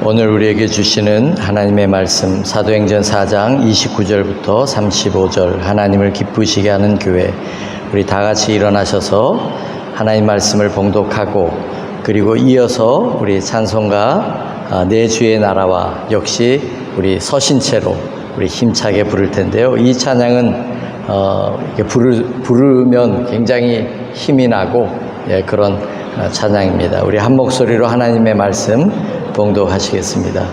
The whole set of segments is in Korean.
오늘 우리에게 주시는 하나님의 말씀 사도행전 4장 29절부터 35절 하나님을 기쁘시게 하는 교회, 우리 다 같이 일어나셔서 하나님 말씀을 봉독하고 그리고 이어서 우리 찬송가 내 주의 나라와 역시 우리 서신체로 우리 힘차게 부를 텐데요. 이 찬양은 부르면 굉장히 힘이 나고 그런 찬양입니다. 우리 한 목소리로 하나님의 말씀 봉독하시겠습니다.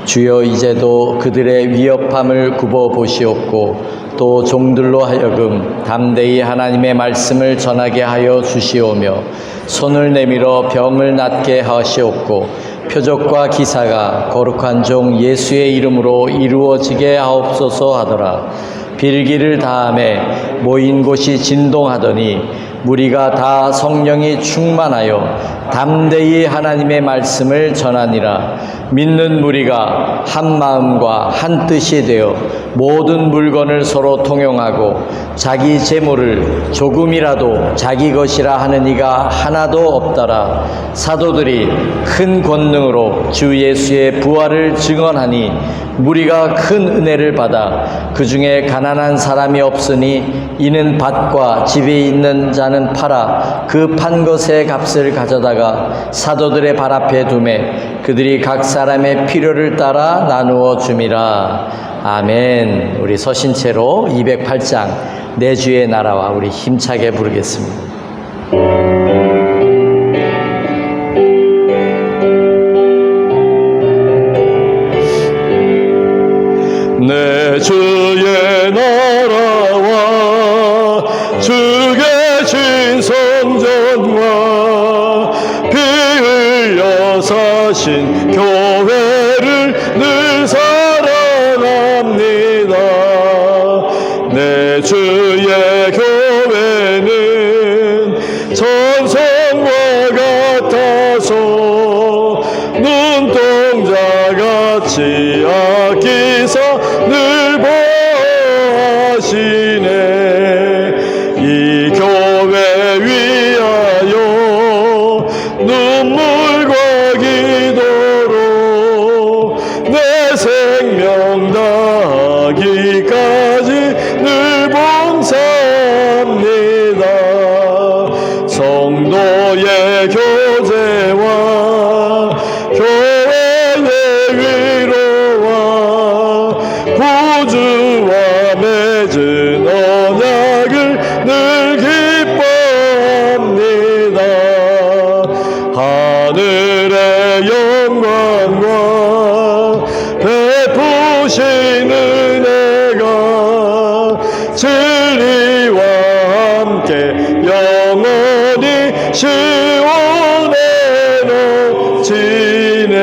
주여 이제도 그들의 위협함을 굽어 보시옵고 또 종들로 하여금 담대히 하나님의 말씀을 전하게 하여 주시오며 손을 내밀어 병을 낫게 하시옵고 표적과 기사가 거룩한 종 예수의 이름으로 이루어지게 하옵소서 하더라. 빌기를 다함에 모인 곳이 진동하더니 무리가 다 성령이 충만하여 담대히 하나님의 말씀을 전하니라. 믿는 무리가 한 마음과 한 뜻이 되어 모든 물건을 서로 통용하고 자기 재물을 조금이라도 자기 것이라 하는 이가 하나도 없더라. 사도들이 큰 권능으로 주 예수의 부활을 증언하니 무리가 큰 은혜를 받아 그 중에 가난한 사람이 없으니 이는 밭과 집에 있는 자는 팔아 그 판 것의 값을 가져다가 사도들의 발 앞에 두매 그들이 각 사람의 필요를 따라 나누어 줌이라. 아멘. 우리 서신체로 208장 내 주의 나라와 우리 힘차게 부르겠습니다. 내 주의 나라와 주 계신 성전과 피 흘려 사신 교회를 늘 사랑합니다. 내 주의 교회는 천성과 같아서 눈동자같이 아끼사 늘 보호하시네. 이 교회 위하여 눈물과 기도로 내 생명 다하기까지 늘 봉사합니다. 성도의 교제와 교회의 위로와 구주와 맺은 언약을 늘 기뻐합니다. 하늘의 영광과 베푸신 은혜가 진리와 함께 영원히 시온에 넘치네.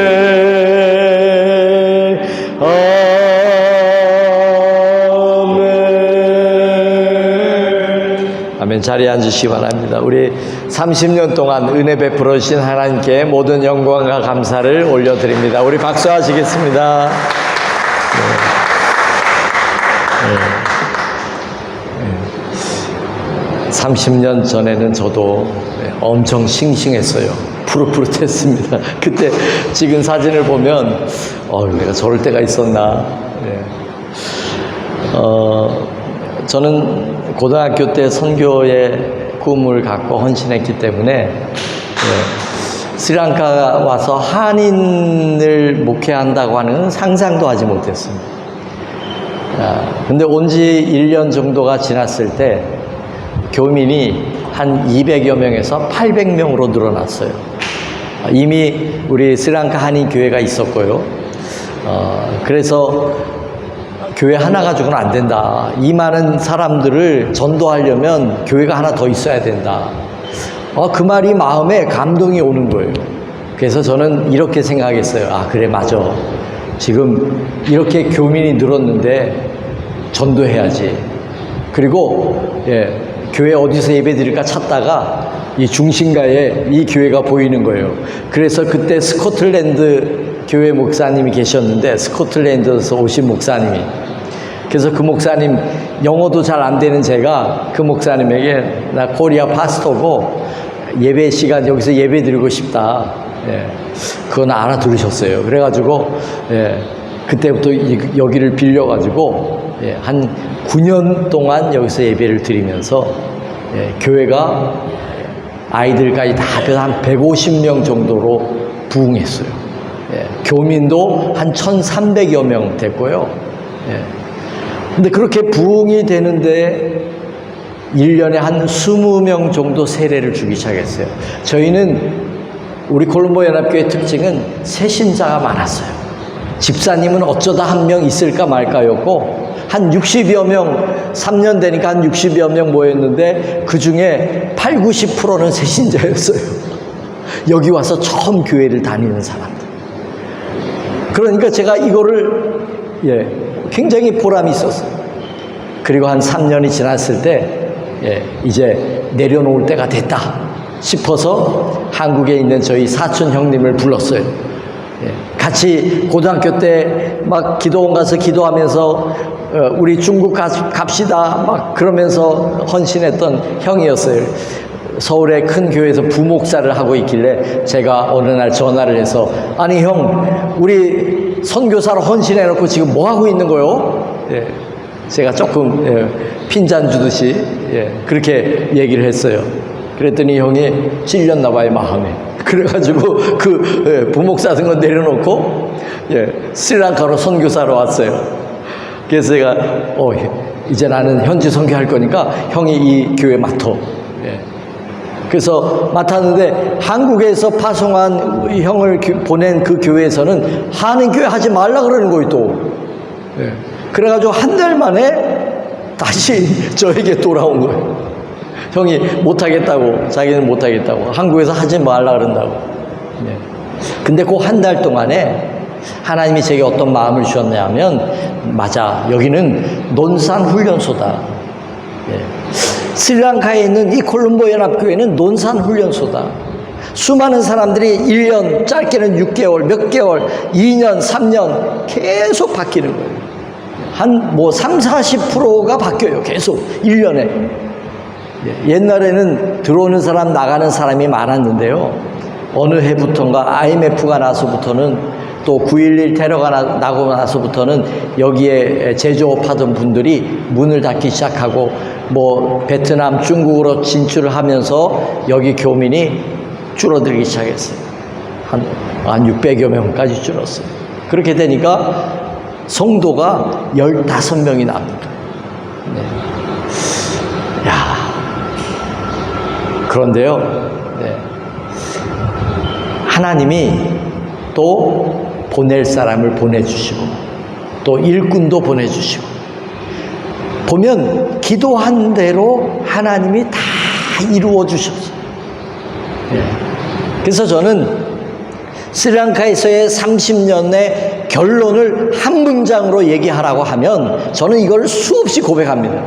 아멘. 자리에 앉으시기 바랍니다. 우리 30년 동안 은혜 베풀어 주신 하나님께 모든 영광과 감사를 올려드립니다. 우리 박수하시겠습니다. 30년 전에는 저도 엄청 싱싱했어요. 푸릇푸릇했습니다. 그때 찍은 사진을 보면 내가 저럴 때가 있었나. 저는 고등학교 때 선교의 꿈을 갖고 헌신했기 때문에 스리랑카 와서 한인을 목회한다고 하는 상상도 하지 못했습니다. 근데 온 지 1년 정도가 지났을 때 교민이 한 200여 명에서 800명으로 늘어났어요. 이미 우리 스리랑카 한인 교회가 있었고요. 그래서 교회 하나 가지고는 안 된다. 이 많은 사람들을 전도하려면 교회가 하나 더 있어야 된다. 그 말이 마음에 감동이 오는 거예요. 그래서 저는 이렇게 생각했어요. 그래, 맞아. 지금 이렇게 교민이 늘었는데 전도해야지. 그리고 교회 어디서 예배 드릴까 찾다가 이 중심가에 이 교회가 보이는 거예요. 그래서 그때 스코틀랜드 교회 목사님이 계셨는데, 스코틀랜드에서 오신 목사님이, 그래서 그 목사님 영어도 잘 안 되는 제가 그 목사님에게 나 코리아 파스토고 예배 시간 여기서 예배 드리고 싶다. 예, 그건 알아들으셨어요. 그래가지고 예, 그때부터 여기를 빌려가지고 예, 한 9년 동안 여기서 예배를 드리면서 예, 교회가 아이들까지 다 합해서 한 150명 정도로 부흥했어요. 예, 교민도 한 1,300여 명 됐고요. 예. 근데 그렇게 부흥이 되는데 1년에 한 20명 정도 세례를 주기 시작했어요. 저희는 우리 콜롬보 연합교회 특징은 새신자가 많았어요. 집사님은 어쩌다 한 명 있을까 말까였고 한 60여 명, 3년 되니까 한 60여 명 모였는데 그 중에 8, 90%는 새신자였어요. 여기 와서 처음 교회를 다니는 사람들. 그러니까 제가 이거를 예, 굉장히 보람이 있었어요. 그리고 한 3년이 지났을 때 예, 이제 내려놓을 때가 됐다 싶어서 한국에 있는 저희 사촌 형님을 불렀어요. 예, 같이 고등학교 때 막 기도원 가서 기도하면서 우리 중국 갑시다 막 그러면서 헌신했던 형이었어요. 서울의 큰 교회에서 부목사를 하고 있길래 제가 어느 날 전화를 해서 아니 형 우리 선교사로 헌신해놓고 지금 뭐 하고 있는 거요? 예, 제가 조금 예, 핀잔 주듯이 예, 그렇게 얘기를 했어요. 그랬더니 형이 찔렸나 봐요 마음에. 그래가지고 그 예, 부목사 같은 거 내려놓고 예, 스리랑카로 선교사로 왔어요. 그래서 제가 이제 나는 현지 선교할 거니까 형이 이 교회 맡아. 예. 그래서 맡았는데 한국에서 파송한 형을 보낸 그 교회에서는 한인교회 하지 말라 그러는 거예요 또. 예. 그래가지고 한 달 만에 다시 저에게 돌아온 거예요. 형이 못하겠다고, 자기는 못하겠다고, 한국에서 하지 말라 그런다고. 예. 근데 그 한 달 동안에 하나님이 제게 어떤 마음을 주셨냐면 맞아, 여기는 논산훈련소다. 예. 스리랑카에 있는 이 콜롬보 연합교회는 논산훈련소다. 수많은 사람들이 1년, 짧게는 6개월, 몇 개월, 2년, 3년 계속 바뀌는 거예요. 한 뭐 3, 40%가 바뀌어요. 계속 1년에. 옛날에는 들어오는 사람, 나가는 사람이 많았는데요. 어느 해부터인가 IMF가 나서부터는 또 9.11 테러가 나고 나서부터는 여기에 제조업하던 분들이 문을 닫기 시작하고 뭐 베트남, 중국으로 진출을 하면서 여기 교민이 줄어들기 시작했어요. 한 600여 명까지 줄었어요. 그렇게 되니까 성도가 15명이 납니다. 네. 야, 그런데요, 네. 하나님이 또 보낼 사람을 보내주시고 또 일꾼도 보내주시고 보면 기도한 대로 하나님이 다 이루어 주셨어요. 네. 그래서 저는 스리랑카에서의 30년의 결론을 한 문장으로 얘기하라고 하면 저는 이걸 수없이 고백합니다.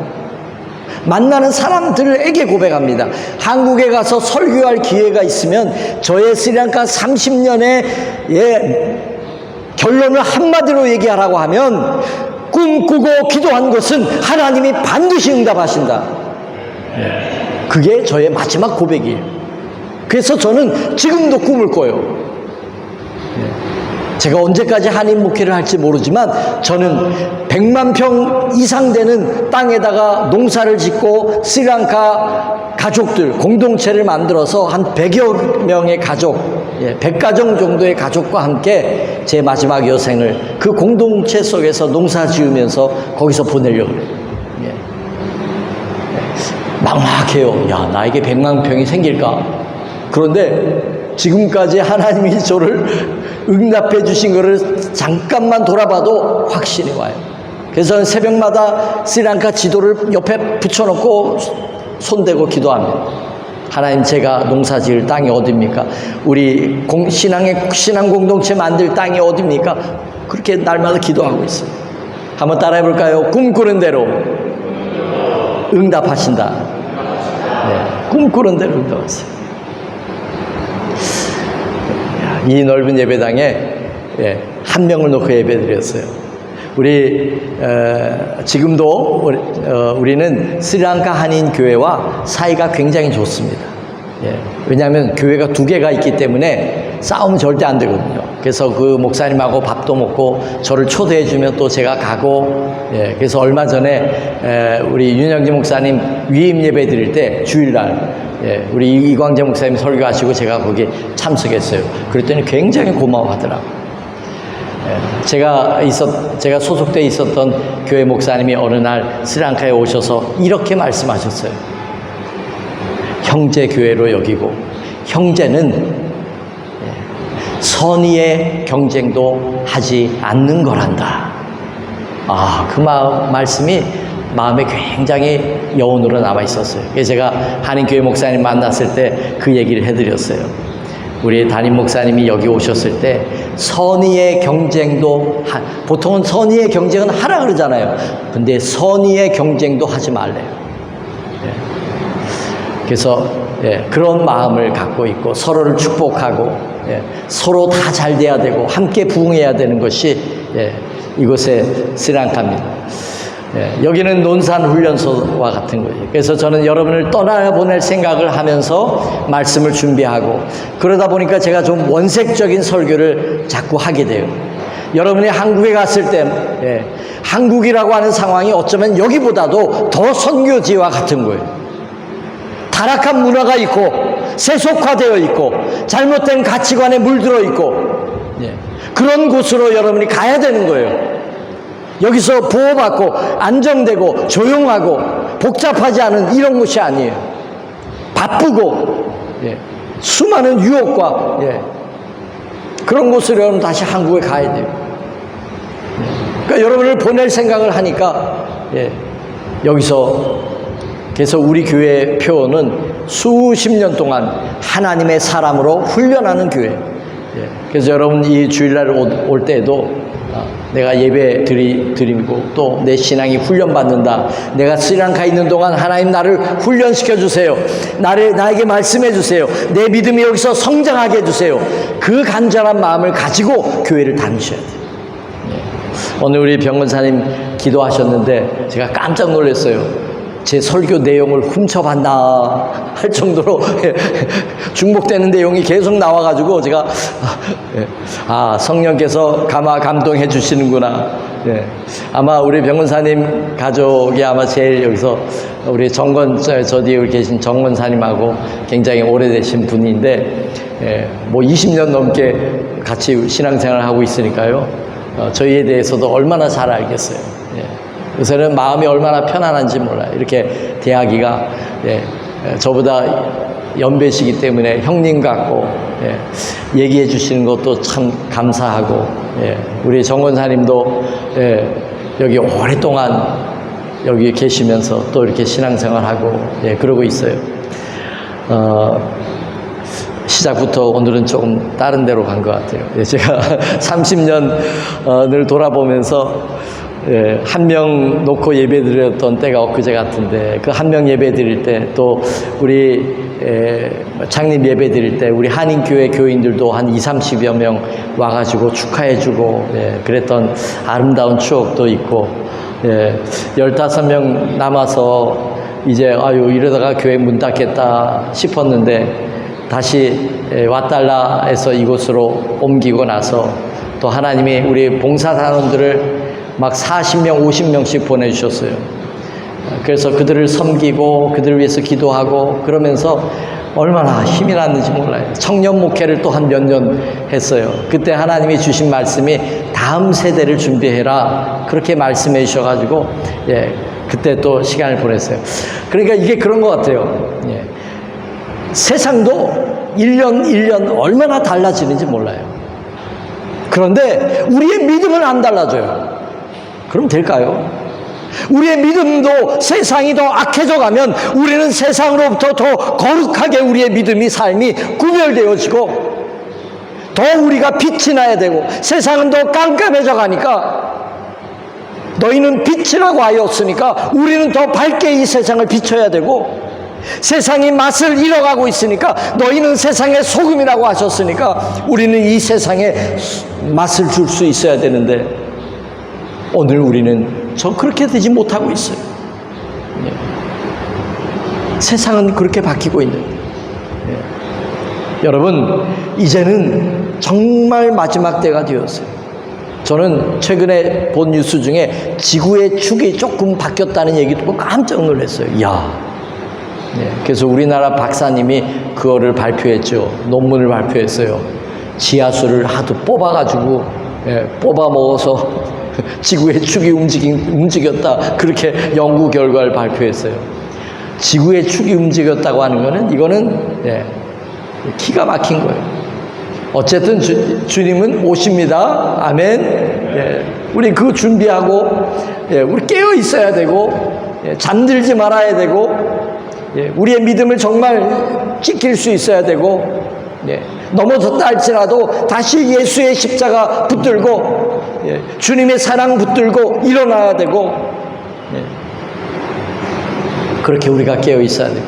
만나는 사람들에게 고백합니다. 한국에 가서 설교할 기회가 있으면 저의 스리랑카 30년의 결론을 한마디로 얘기하라고 하면 꿈꾸고 기도한 것은 하나님이 반드시 응답하신다. 그게 저의 마지막 고백이에요. 그래서 저는 지금도 꿈을 꿔요. 제가 언제까지 한인 목회를 할지 모르지만 저는 100만 평 이상 되는 땅에다가 농사를 짓고 스리랑카 가족들 공동체를 만들어서 한 100여 명의 가족, 100가정 정도의 가족과 함께 제 마지막 여생을 그 공동체 속에서 농사 지으면서 거기서 보내려고 그래요. 막막해요. 야, 나에게 100만 평이 생길까? 그런데 지금까지 하나님이 저를 응답해 주신 것을 잠깐만 돌아봐도 확신이 와요. 그래서 저는 새벽마다 스리랑카 지도를 옆에 붙여놓고 손대고 기도합니다. 하나님, 제가 농사 지을 땅이 어디입니까? 우리 신앙 공동체 만들 땅이 어디입니까? 그렇게 날마다 기도하고 있어요. 한번 따라해 볼까요? 꿈꾸는 대로 응답하신다. 네, 꿈꾸는 대로 응답하세요. 이 넓은 예배당에 한 명을 놓고 예배드렸어요. 지금도 우리는 스리랑카 한인 교회와 사이가 굉장히 좋습니다. 왜냐하면 교회가 2개가 있기 때문에 싸우면 절대 안 되거든요. 그래서 그 목사님하고 밥도 먹고 저를 초대해 주면 또 제가 가고, 예, 그래서 얼마 전에 우리 윤영지 목사님 위임 예배 드릴 때 주일날, 예, 우리 이광재 목사님 설교하시고 제가 거기 참석했어요. 그랬더니 굉장히 고마워하더라고요. 예, 제가 소속돼 있었던 교회 목사님이 어느 날 스리랑카에 오셔서 이렇게 말씀하셨어요. 형제 교회로 여기고, 형제는 선의의 경쟁도 하지 않는 거란다. 그 말씀이 마음에 굉장히 여운으로 남아 있었어요. 그래서 제가 한인교회 목사님 만났을 때 그 얘기를 해드렸어요. 우리 담임 목사님이 여기 오셨을 때 선의의 경쟁도 보통은 선의의 경쟁은 하라 그러잖아요. 근데 선의의 경쟁도 하지 말래요. 예. 그래서 예, 그런 마음을 갖고 있고 서로를 축복하고, 예, 서로 다 잘 돼야 되고 함께 부흥해야 되는 것이, 예, 이곳의 스리랑카입니다. 예, 여기는 논산훈련소와 같은 거예요. 그래서 저는 여러분을 떠나보낼 생각을 하면서 말씀을 준비하고, 그러다 보니까 제가 좀 원색적인 설교를 자꾸 하게 돼요. 여러분이 한국에 갔을 때, 예, 한국이라고 하는 상황이 어쩌면 여기보다도 더 선교지와 같은 거예요. 타락한 문화가 있고 세속화되어 있고 잘못된 가치관에 물들어 있고, 예, 그런 곳으로 여러분이 가야 되는 거예요. 여기서 보호받고 안정되고 조용하고 복잡하지 않은 이런 곳이 아니에요. 바쁘고, 예, 수많은 유혹과, 예, 그런 곳으로 여러분 다시 한국에 가야 돼요. 그러니까 여러분을 보낼 생각을 하니까, 예, 여기서 그래서 우리 교회의 표어는 수십 년 동안 하나님의 사람으로 훈련하는 교회. 예, 그래서 여러분 이 주일날 올 때에도 내가 예배 드리고 또 내 신앙이 훈련받는다. 내가 스리랑카에 있는 동안 하나님 나를 훈련시켜 주세요. 나에게 말씀해 주세요. 내 믿음이 여기서 성장하게 해주세요. 그 간절한 마음을 가지고 교회를 다니셔야 돼요. 오늘 우리 병건사님 기도하셨는데 제가 깜짝 놀랐어요. 제 설교 내용을 훔쳐봤나 할 정도로 중복되는 내용이 계속 나와가지고 제가 성령께서 감동해 주시는구나. 예. 아마 우리 병건사님 가족이 아마 제일 여기서 우리 저 뒤에 계신 정건사님하고 굉장히 오래되신 분인데, 예, 뭐 20년 넘게 같이 신앙생활을 하고 있으니까요. 저희에 대해서도 얼마나 잘 알겠어요. 예. 요새는 마음이 얼마나 편안한지 몰라요. 이렇게 대하기가, 예, 저보다 연배시기 때문에 형님 같고, 예, 얘기해 주시는 것도 참 감사하고, 예, 우리 정권사님도, 예, 여기 오랫동안 여기 계시면서 또 이렇게 신앙생활하고, 예, 그러고 있어요. 시작부터 오늘은 조금 다른 데로 간 것 같아요. 예, 제가 30년을 돌아보면서, 예, 한 명 놓고 예배 드렸던 때가 엊그제 같은데, 그 한 명 예배 드릴 때 또 우리 창립 예배 드릴 때 우리 한인교회 교인들도 한 20-30여 명 와가지고 축하해주고, 예, 그랬던 아름다운 추억도 있고, 예, 15명 남아서 이제 이러다가 교회 문 닫겠다 싶었는데 다시 와달라 해서 이곳으로 옮기고 나서 또 하나님이 우리 봉사단원들을 막 40명, 50명씩 보내주셨어요. 그래서 그들을 섬기고 그들을 위해서 기도하고 그러면서 얼마나 힘이 났는지 몰라요. 청년 목회를 또 한 몇 년 했어요. 그때 하나님이 주신 말씀이 다음 세대를 준비해라, 그렇게 말씀해 주셔가지고, 예, 그때 또 시간을 보냈어요. 그러니까 이게 그런 것 같아요. 예. 세상도 1년 1년 얼마나 달라지는지 몰라요. 그런데 우리의 믿음은 안 달라져요. 그럼 될까요? 우리의 믿음도 세상이 더 악해져 가면 우리는 세상으로부터 더 거룩하게 우리의 믿음이 삶이 구별되어지고 더 우리가 빛이 나야 되고, 세상은 더 깜깜해져 가니까 너희는 빛이라고 하였으니까 우리는 더 밝게 이 세상을 비춰야 되고, 세상이 맛을 잃어가고 있으니까 너희는 세상의 소금이라고 하셨으니까 우리는 이 세상에 맛을 줄 수 있어야 되는데 오늘 우리는 그렇게 되지 못하고 있어요. 예. 세상은 그렇게 바뀌고 있는데, 예. 여러분, 이제는 정말 마지막 때가 되었어요. 저는 최근에 본 뉴스 중에 지구의 축이 조금 바뀌었다는 얘기 듣고 깜짝 놀랐어요. 이야. 그래서 우리나라 박사님이 그거를 발표했죠. 논문을 발표했어요. 지하수를 하도 뽑아가지고 뽑아 먹어서 지구의 축이 움직였다. 그렇게 연구 결과를 발표했어요. 지구의 축이 움직였다고 하는 거는 이거는 기가 막힌 거예요. 어쨌든 주님은 오십니다. 아멘. 우리 그거 준비하고 우리 깨어 있어야 되고 잠들지 말아야 되고 우리의 믿음을 정말 지킬 수 있어야 되고 넘어졌다 할지라도 다시 예수의 십자가 붙들고 주님의 사랑 붙들고 일어나야 되고 그렇게 우리가 깨어 있어야 돼요.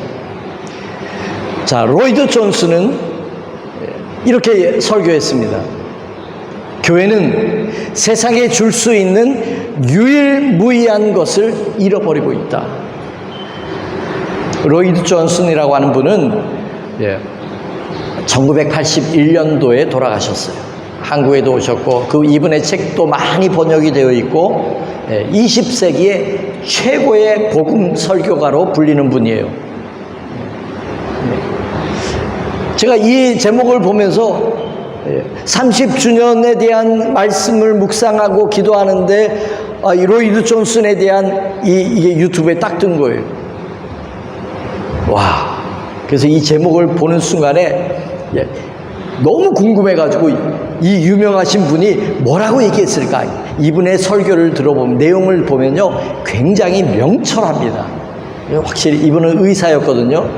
자, 로이드 존스는 이렇게 설교했습니다. 교회는 세상에 줄 수 있는 유일무이한 것을 잃어버리고 있다. 로이드 존슨이라고 하는 분은 1981년도에 돌아가셨어요. 한국에도 오셨고 그 이분의 책도 많이 번역이 되어 있고 20세기의 최고의 복음 설교가로 불리는 분이에요. 제가 이 제목을 보면서 30주년에 대한 말씀을 묵상하고 기도하는데 이 로이드 존슨에 대한 이게 유튜브에 딱 뜬 거예요. 와, 그래서 이 제목을 보는 순간에 너무 궁금해가지고 이 유명하신 분이 뭐라고 얘기했을까? 이분의 설교를 들어보면 내용을 보면요 굉장히 명철합니다. 확실히 이분은 의사였거든요.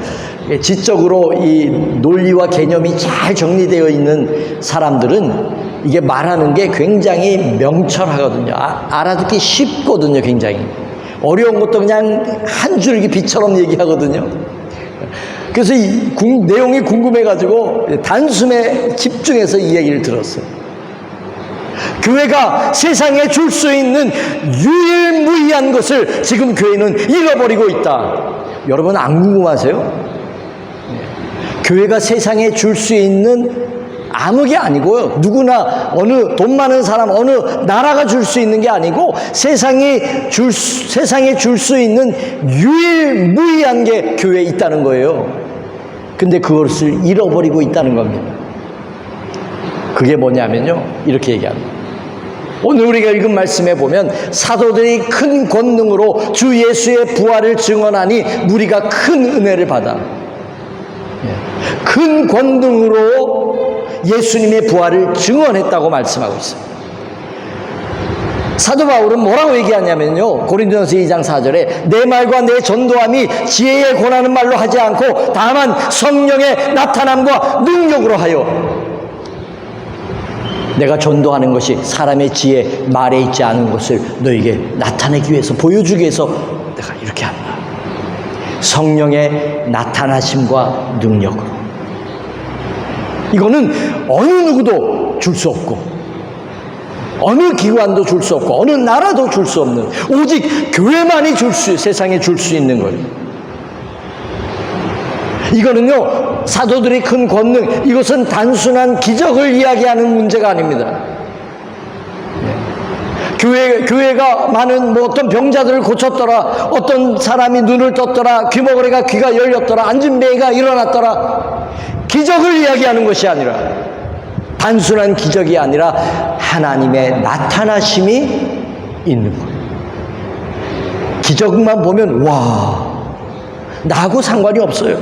지적으로 이 논리와 개념이 잘 정리되어 있는 사람들은 이게 말하는 게 굉장히 명철하거든요. 알아듣기 쉽거든요. 굉장히 어려운 것도 그냥 한 줄기 빛처럼 얘기하거든요. 그래서 이 내용이 궁금해가지고 단숨에 집중해서 이 얘기를 들었어요. 교회가 세상에 줄 수 있는 유일무이한 것을 지금 교회는 잃어버리고 있다. 여러분 안 궁금하세요? 교회가 세상에 줄 수 있는 아무 게 아니고요. 누구나 어느 돈 많은 사람 어느 나라가 줄 수 있는 게 아니고 세상에 줄 수 있는 유일무이한 게 교회에 있다는 거예요. 근데 그것을 잃어버리고 있다는 겁니다. 그게 뭐냐면요. 이렇게 얘기합니다. 오늘 우리가 읽은 말씀에 보면 사도들이 큰 권능으로 주 예수의 부활을 증언하니 우리가 큰 은혜를 받아. 큰 권능으로 예수님의 부활을 증언했다고 말씀하고 있습니다. 사도 바울은 뭐라고 얘기하냐면요. 고린도전서 2장 4절에 내 말과 내 전도함이 지혜에 권하는 말로 하지 않고 다만 성령의 나타남과 능력으로 하여 내가 전도하는 것이 사람의 지혜 말에 있지 않은 것을 너에게 나타내기 위해서 보여주기 위해서 내가 이렇게 한다. 성령의 나타나심과 능력으로. 이거는 어느 누구도 줄 수 없고 어느 기관도 줄 수 없고 어느 나라도 줄 수 없는 오직 교회만이 세상에 줄 수 있는 거예요. 이거는요 사도들이 큰 권능, 이것은 단순한 기적을 이야기하는 문제가 아닙니다. 교회가 많은 어떤 병자들을 고쳤더라, 어떤 사람이 눈을 떴더라, 귀머거리가 귀가 열렸더라, 앉은 배가 일어났더라, 기적을 이야기하는 것이 아니라, 단순한 기적이 아니라 하나님의 나타나심이 있는 거예요. 기적만 보면 와, 나하고 상관이 없어요.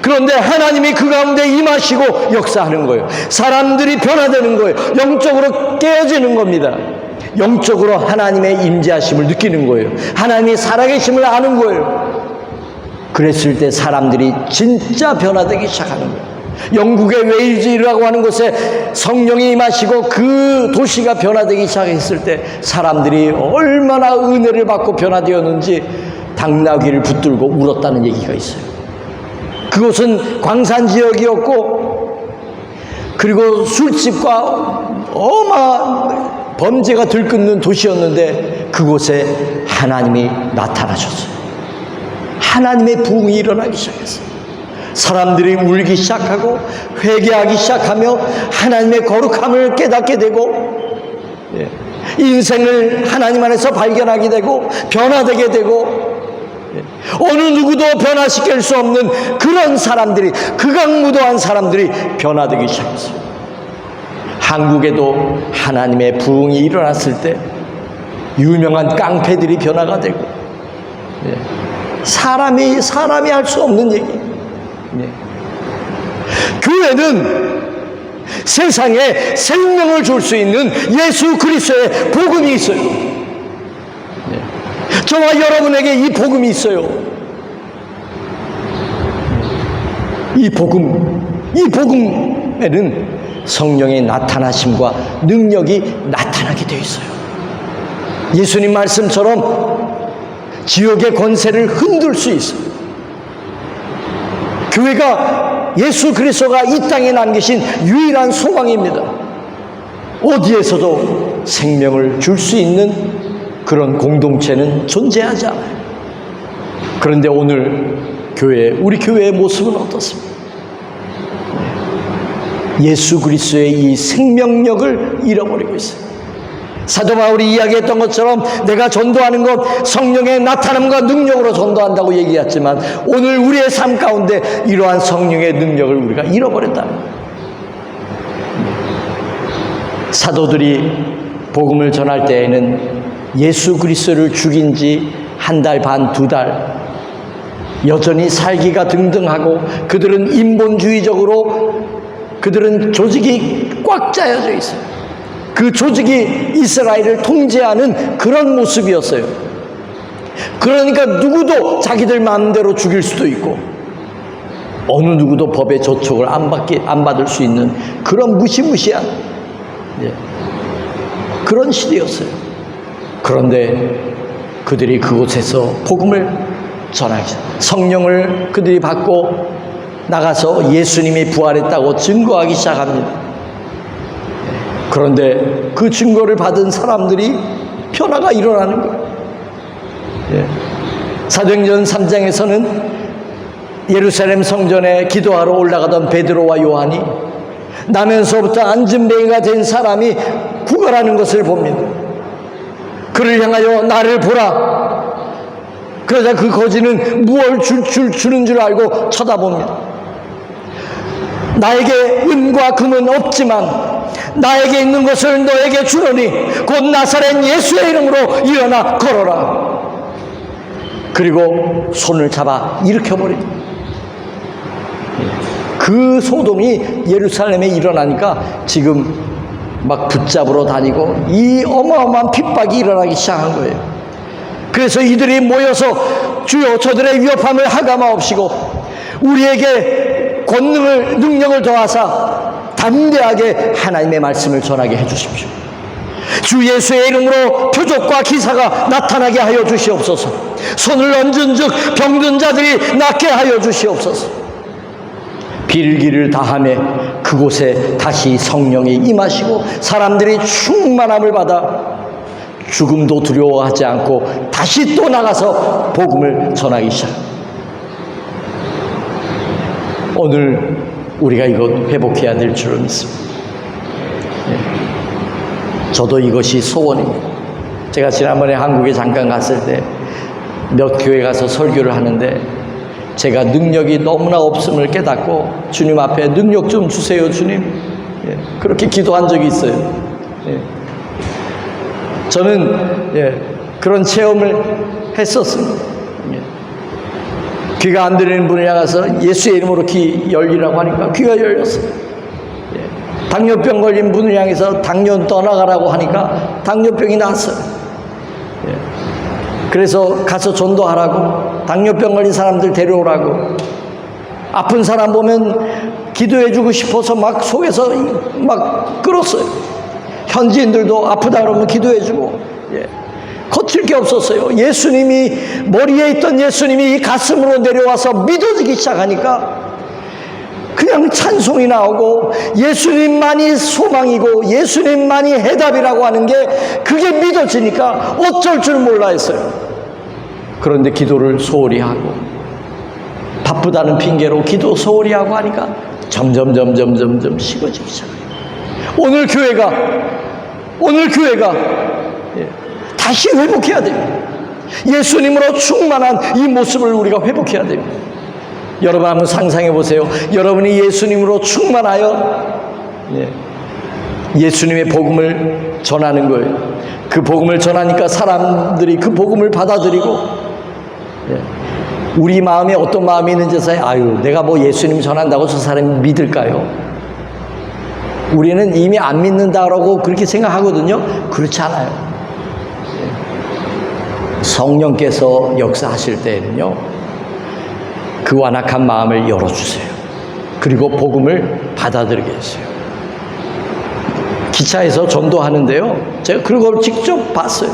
그런데 하나님이 그 가운데 임하시고 역사하는 거예요. 사람들이 변화되는 거예요. 영적으로 깨어지는 겁니다. 영적으로 하나님의 임재하심을 느끼는 거예요. 하나님이 살아계심을 아는 거예요. 그랬을 때 사람들이 진짜 변화되기 시작하는 거예요. 영국의 웨일즈라고 하는 곳에 성령이 임하시고 그 도시가 변화되기 시작했을 때 사람들이 얼마나 은혜를 받고 변화되었는지 당나귀를 붙들고 울었다는 얘기가 있어요. 그곳은 광산 지역이었고 그리고 술집과 어마어마한 범죄가 들끓는 도시였는데 그곳에 하나님이 나타나셨어요. 하나님의 부흥이 일어나기 시작했어요. 사람들이 울기 시작하고 회개하기 시작하며 하나님의 거룩함을 깨닫게 되고 인생을 하나님 안에서 발견하게 되고 변화되게 되고 어느 누구도 변화시킬 수 없는 그런 사람들이, 극악무도한 사람들이 변화되기 시작했어요. 한국에도 하나님의 부흥이 일어났을 때 유명한 깡패들이 변화가 되고, 사람이 할 수 없는 얘기. 교회는 세상에 생명을 줄 수 있는 예수 그리스도의 복음이 있어요. 저와 여러분에게 이 복음이 있어요. 이 복음에는 성령의 나타나심과 능력이 나타나게 되어 있어요. 예수님 말씀처럼 지옥의 권세를 흔들 수 있어요. 교회가 예수 그리스도가 이 땅에 남기신 유일한 소망입니다. 어디에서도 생명을 줄 수 있는 그런 공동체는 존재하지 않아요. 그런데 오늘 우리 교회의 모습은 어떻습니까? 예수 그리스도의 이 생명력을 잃어버리고 있어요. 사도 바울이 이야기했던 것처럼 내가 전도하는 것 성령의 나타남과 능력으로 전도한다고 얘기했지만 오늘 우리의 삶 가운데 이러한 성령의 능력을 우리가 잃어버렸다는 거예요. 사도들이 복음을 전할 때에는 예수 그리스도를 죽인 지 한 달 반, 두 달 여전히 살기가 등등하고 그들은 인본주의적으로 그들은 조직이 꽉 짜여져 있어요. 그 조직이 이스라엘을 통제하는 그런 모습이었어요. 그러니까 누구도 자기들 마음대로 죽일 수도 있고 어느 누구도 법의 조촉을 안 받을 수 있는 그런 무시무시한 그런 시대였어요. 그런데 그들이 그곳에서 복음을 전하기, 성령을 그들이 받고 나가서 예수님이 부활했다고 증거하기 시작합니다. 그런데 그 증거를 받은 사람들이 변화가 일어나는 거예요. 사도행전 3장에서는 예루살렘 성전에 기도하러 올라가던 베드로와 요한이 나면서부터 안진뱅이가 된 사람이 구걸하는 것을 봅니다. 그를 향하여 나를 보라. 그러자 그 거지는 무엇을 주는 줄 알고 쳐다봅니다. 나에게 은과 금은 없지만 나에게 있는 것을 너에게 주노니 곧 나사렛 예수의 이름으로 일어나 걸어라. 그리고 손을 잡아 일으켜버립니다. 그 소동이 예루살렘에 일어나니까 지금 막 붙잡으러 다니고 이 어마어마한 핍박이 일어나기 시작한 거예요. 그래서 이들이 모여서 주여 저들의 위협함을 하감하옵시고 우리에게 권능을 능력을 더하사 담대하게 하나님의 말씀을 전하게 해주십시오. 주 예수의 이름으로 표적과 기사가 나타나게 하여 주시옵소서. 손을 얹은 즉 병든 자들이 낫게 하여 주시옵소서. 빌기를 다하며 그곳에 다시 성령이 임하시고 사람들이 충만함을 받아 죽음도 두려워하지 않고 다시 또 나가서 복음을 전하기 시작합니다. 오늘 우리가 이것 회복해야 될 줄을 믿습니다. 저도 이것이 소원입니다. 제가 지난번에 한국에 잠깐 갔을 때 몇 교회 가서 설교를 하는데 제가 능력이 너무나 없음을 깨닫고 주님 앞에 능력 좀 주세요 주님, 그렇게 기도한 적이 있어요. 저는 그런 체험을 했었습니다. 귀가 안 들리는 분을 향해서 예수의 이름으로 귀 열리라고 하니까 귀가 열렸어요. 당뇨병 걸린 분을 향해서 당뇨 떠나가라고 하니까 당뇨병이 나았어요. 그래서 가서 전도하라고, 당뇨병 걸린 사람들 데려오라고, 아픈 사람 보면 기도해주고 싶어서 막 속에서 막 끌었어요. 현지인들도 아프다 그러면 기도해주고, 거칠 게 없었어요. 예수님이, 머리에 있던 예수님이 이 가슴으로 내려와서 믿어지기 시작하니까 그냥 찬송이 나오고 예수님만이 소망이고 예수님만이 해답이라고 하는 게 그게 믿어지니까 어쩔 줄 몰라 했어요. 그런데 기도를 소홀히 하고 바쁘다는 핑계로 기도 소홀히 하고 하니까 점점 식어지기 시작해요. 오늘 교회가 다시 회복해야 됩니다. 예수님으로 충만한 이 모습을 우리가 회복해야 됩니다. 여러분 한번 상상해 보세요. 여러분이 예수님으로 충만하여 예수님의 복음을 전하는 거예요. 그 복음을 전하니까 사람들이 그 복음을 받아들이고, 우리 마음에 어떤 마음이 있는지 아유, 내가 뭐 예수님 전한다고 저 사람이 믿을까요? 우리는 이미 안 믿는다라고 그렇게 생각하거든요. 그렇지 않아요. 성령께서 역사하실 때에는요, 그 완악한 마음을 열어주세요. 그리고 복음을 받아들이게 해주세요. 기차에서 전도하는데요, 제가 그걸 직접 봤어요.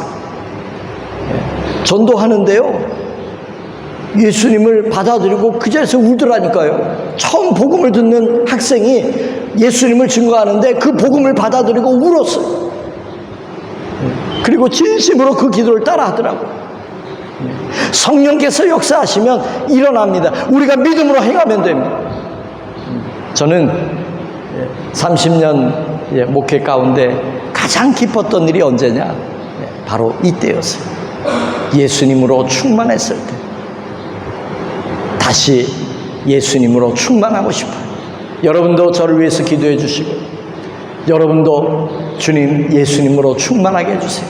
전도하는데요, 예수님을 받아들이고 그 자리에서 울더라니까요. 처음 복음을 듣는 학생이 예수님을 증거하는데 그 복음을 받아들이고 울었어요. 그리고 진심으로 그 기도를 따라 하더라고요. 성령께서 역사하시면 일어납니다. 우리가 믿음으로 행하면 됩니다. 저는 30년 목회 가운데 가장 기뻤던 일이 언제냐? 바로 이때였어요. 예수님으로 충만했을 때. 다시 예수님으로 충만하고 싶어요. 여러분도 저를 위해서 기도해 주시고, 여러분도 주님 예수님으로 충만하게 해주세요.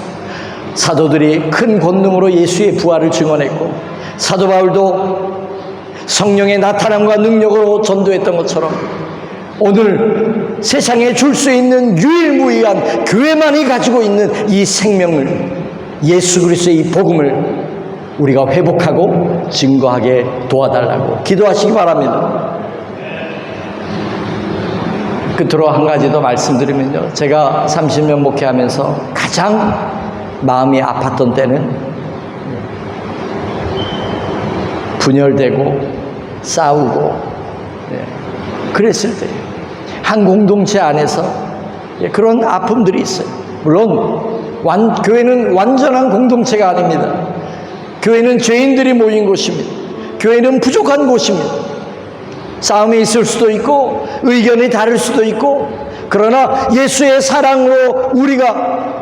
사도들이 큰 권능으로 예수의 부활을 증언했고, 사도 바울도 성령의 나타남과 능력으로 전도했던 것처럼 오늘 세상에 줄 수 있는 유일무이한 교회만이 가지고 있는 이 생명을, 예수 그리스도의 이 복음을 우리가 회복하고 증거하게 도와달라고 기도하시기 바랍니다. 끝으로 한 가지 더 말씀드리면요, 제가 30년 목회하면서 가장 마음이 아팠던 때는 분열되고 싸우고 그랬을 때예요. 한 공동체 안에서 그런 아픔들이 있어요. 물론 교회는 완전한 공동체가 아닙니다. 교회는 죄인들이 모인 곳입니다. 교회는 부족한 곳입니다. 싸움이 있을 수도 있고 의견이 다를 수도 있고, 그러나 예수의 사랑으로 우리가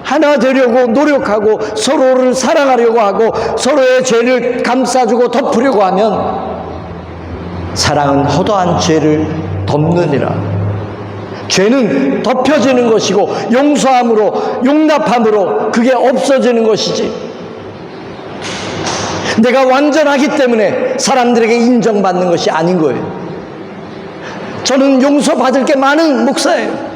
하나 되려고 노력하고 서로를 사랑하려고 하고 서로의 죄를 감싸주고 덮으려고 하면 사랑은 허다한 죄를 덮느니라. 죄는 덮여지는 것이고 용서함으로, 용납함으로 그게 없어지는 것이지, 내가 완전하기 때문에 사람들에게 인정받는 것이 아닌 거예요. 저는 용서받을 게 많은 목사예요.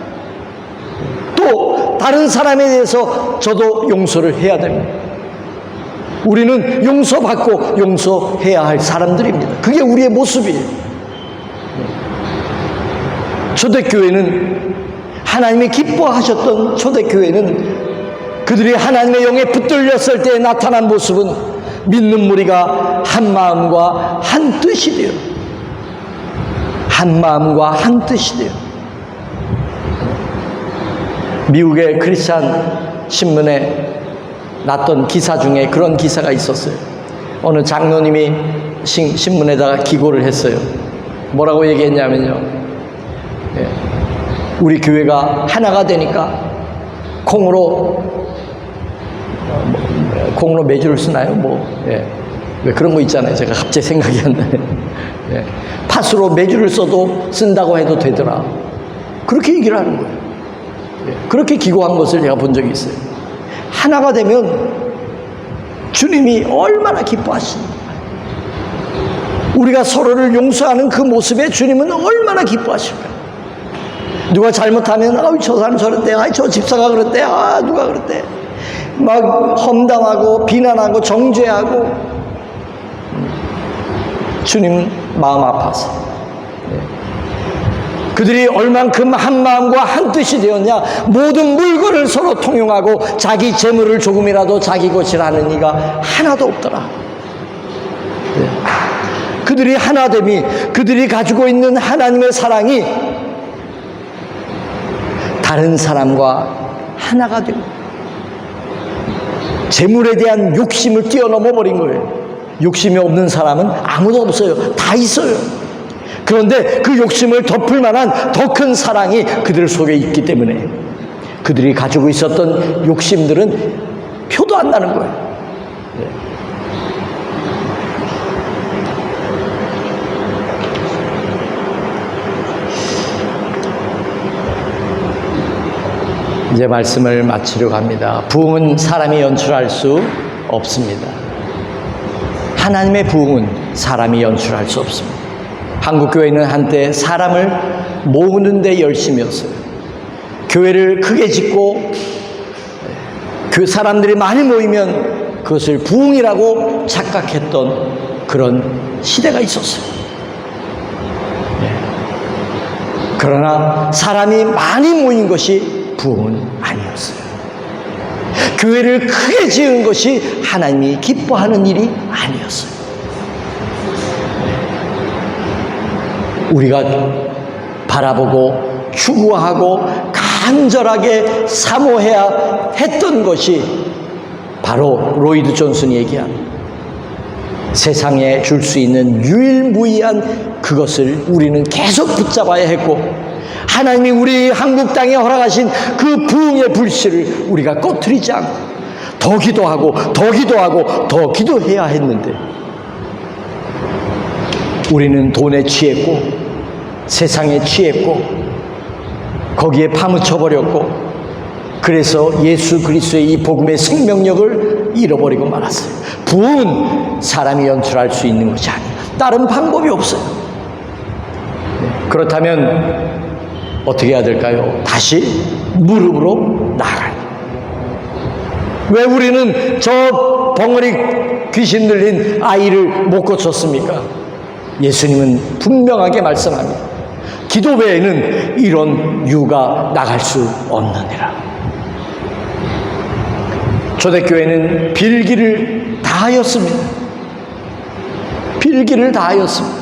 또 다른 사람에 대해서 저도 용서를 해야 됩니다. 우리는 용서받고 용서해야 할 사람들입니다. 그게 우리의 모습이에요. 초대교회는, 하나님이 기뻐하셨던 초대교회는 그들이 하나님의 영에 붙들렸을 때 나타난 모습은 믿는 무리가 한 마음과 한 뜻이 되어, 한 마음과 한 뜻이 되어. 미국의 크리스찬 신문에 났던 기사 중에 그런 기사가 있었어요. 어느 장로님이 신문에다가 기고를 했어요. 뭐라고 얘기했냐면요, 우리 교회가 하나가 되니까 콩으로 매주를 쓰나요? 왜 그런 거 있잖아요. 제가 갑자기 생각이 안 나요. 팥으로 매주를 써도 쓴다고 해도 되더라. 그렇게 얘기를 하는 거예요. 그렇게 기고한 것을 제가 본 적이 있어요. 하나가 되면 주님이 얼마나 기뻐하시는가. 우리가 서로를 용서하는 그 모습에 주님은 얼마나 기뻐하실까. 누가 잘못하면 저 사람 저랬대, 저 집사가 그랬대, 누가 그랬대, 막 험담하고 비난하고 정죄하고. 주님은 마음 아파서 그들이 얼만큼 한 마음과 한 뜻이 되었냐. 모든 물건을 서로 통용하고 자기 재물을 조금이라도 자기 것이라 하는 이가 하나도 없더라. 그들이 하나됨이, 그들이 가지고 있는 하나님의 사랑이 다른 사람과 하나가 되고 재물에 대한 욕심을 뛰어넘어 버린 거예요. 욕심이 없는 사람은 아무도 없어요. 다 있어요. 그런데 그 욕심을 덮을 만한 더 큰 사랑이 그들 속에 있기 때문에 그들이 가지고 있었던 욕심들은 표도 안 나는 거예요. 이제 말씀을 마치려고 합니다. 부흥은 사람이 연출할 수 없습니다. 하나님의 부흥은 사람이 연출할 수 없습니다. 한국교회는 한때 사람을 모으는 데 열심이었어요. 교회를 크게 짓고 그 사람들이 많이 모이면 그것을 부흥이라고 착각했던 그런 시대가 있었어요. 그러나 사람이 많이 모인 것이 부흥은 아니었어요. 교회를 크게 지은 것이 하나님이 기뻐하는 일이 아니었어요. 우리가 바라보고 추구하고 간절하게 사모해야 했던 것이 바로 로이드 존슨이 얘기한 세상에 줄 수 있는 유일무이한 그것을 우리는 계속 붙잡아야 했고, 하나님이 우리 한국 땅에 허락하신 그 부흥의 불씨를 우리가 꺼트리지 않고 더 기도하고 더 기도하고 더 기도해야 했는데, 우리는 돈에 취했고 세상에 취했고 거기에 파묻혀버렸고, 그래서 예수 그리스도의 이 복음의 생명력을 잃어버리고 말았어요. 부흥은 사람이 연출할 수 있는 것이 아니에요. 다른 방법이 없어요. 그렇다면 어떻게 해야 될까요? 다시 무릎으로 나아가요. 왜 우리는 저 벙어리 귀신 들린 아이를 못 고쳤습니까? 예수님은 분명하게 말씀합니다. 기도 외에는 이런 유가 나갈 수 없느니라. 초대교회는 빌기를 다 하였습니다. 빌기를 다 하였습니다.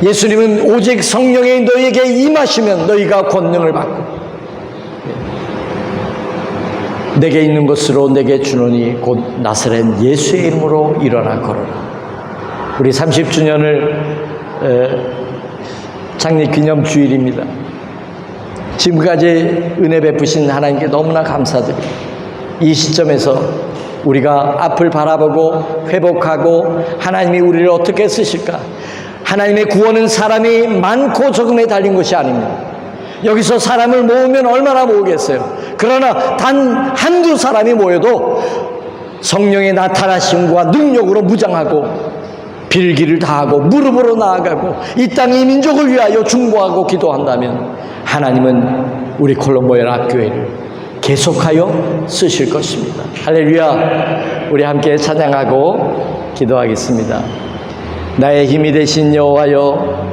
예수님은 오직 성령이 너희에게 임하시면 너희가 권능을 받고 내게 있는 것으로 내게 주노니 곧 나사렛 예수의 이름으로 일어나 걸어라. 우리 30주년을 창립기념주일입니다. 지금까지 은혜 베푸신 하나님께 너무나 감사드립니다. 이 시점에서 우리가 앞을 바라보고 회복하고 하나님이 우리를 어떻게 쓰실까? 하나님의 구원은 사람이 많고 적음에 달린 것이 아닙니다. 여기서 사람을 모으면 얼마나 모으겠어요? 그러나 단 한두 사람이 모여도 성령의 나타나심과 능력으로 무장하고 빌기를 다하고 무릎으로 나아가고 이 땅의 민족을 위하여 중보하고 기도한다면 하나님은 우리 콜롬보 연합교회를 계속하여 쓰실 것입니다. 할렐루야. 우리 함께 찬양하고 기도하겠습니다. 나의 힘이 되신 여호와여,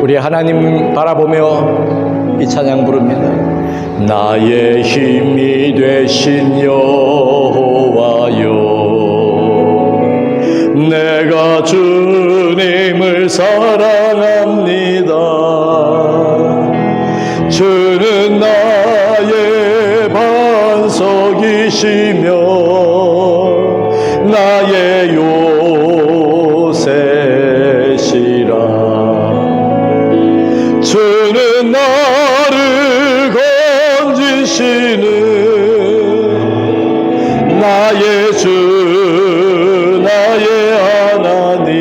우리 하나님 바라보며 이 찬양 부릅니다. 나의 힘이 되신 여호와여, 내가 주님을 사랑합니다. 주는 나의 반석이시며 나의 요새시라. 주는 나를 건지시는 나의 주, 나의 하나님,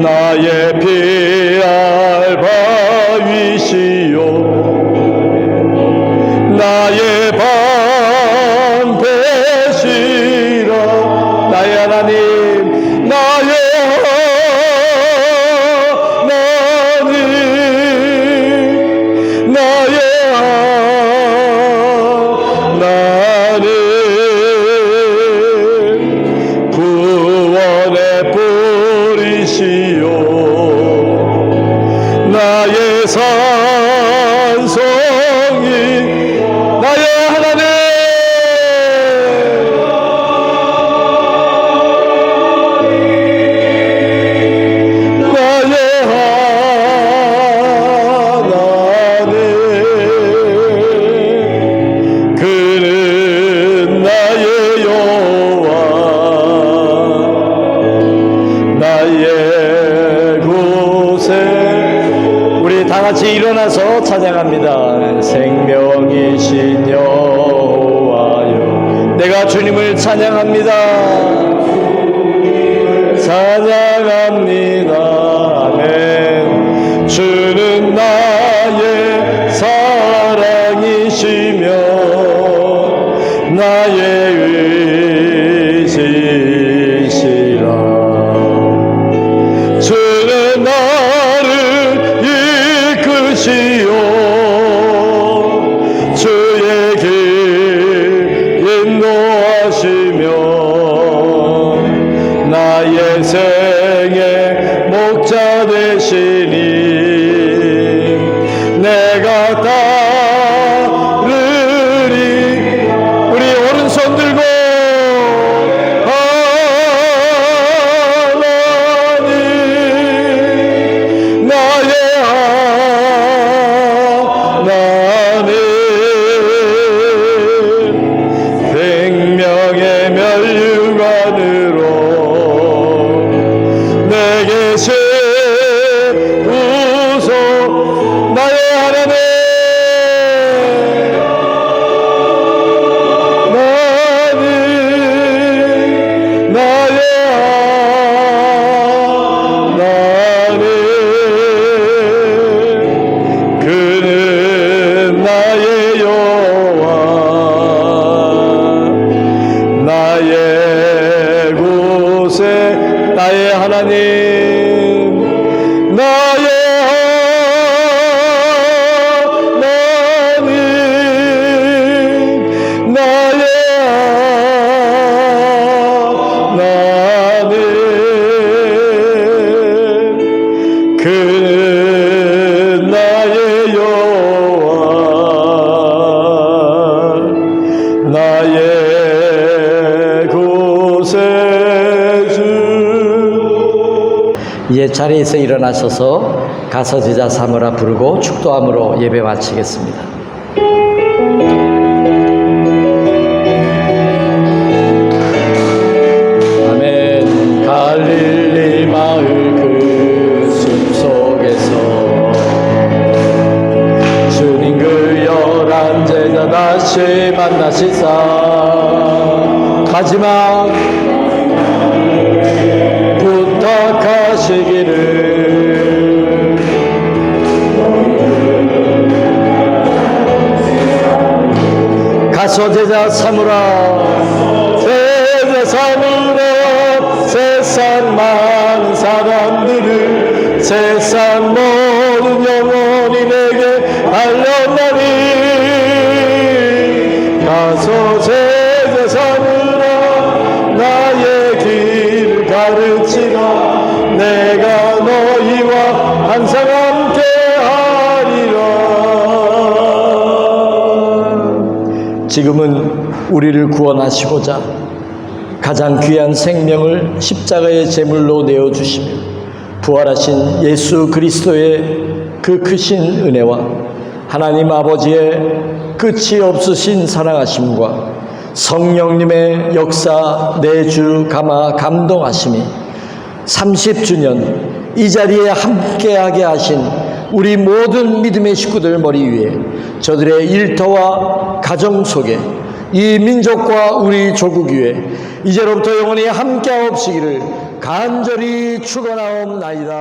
나의 피할 바위시요 나의 방패시라. 나의 하나님, 나의 다 같이 일어나서 찬양합니다. 생명이신 여호와여, 내가 주님을 찬양합니다. 찬양합니다. 아멘. 주는 나의 사랑이시며 나의 의지시라. 주는 나를 이끄시오 주의 길 인도하시며 나의 생의 목자 되시니 내가 따르리. 우리 오른손 들고 하나님 나의 하나님 생명의 면류관으로 내게 세우소. 나의 하나님 나의 하나님 그는 나의 여호와 나의 곳에 나의 하나님 나의 하나님 나의 하나님 그는 나의 여호와 나의 곳에 주. 이제 자리에서 일어나셔서 가서제자 삼으라 부르고 축도함으로 예배 마치겠습니다. 아멘. 갈릴리 마을 그 숲속에서 주님 그 11 제자 다시 만나시사 마지막 부탁하시기를 가서 제자 삼으라. 제자 삼으라. 세상 많은 사람들을 세상 모든 영혼이 내게 알렸나니 가서 제자 삼으라. 나의 길을 가르치라. 내가 너희와 항상 함께 하리라. 지금은 우리를 구원하시고자 가장 귀한 생명을 십자가의 제물로 내어주시며 부활하신 예수 그리스도의 그 크신 은혜와 하나님 아버지의 끝이 없으신 사랑하심과 성령님의 역사 내주 감화 감동하심이 30주년 이 자리에 함께하게 하신 우리 모든 믿음의 식구들 머리 위에 저들의 일터와 가정 속에 이 민족과 우리 조국 위에 이제로부터 영원히 함께하옵시기를 간절히 축원하옵나이다.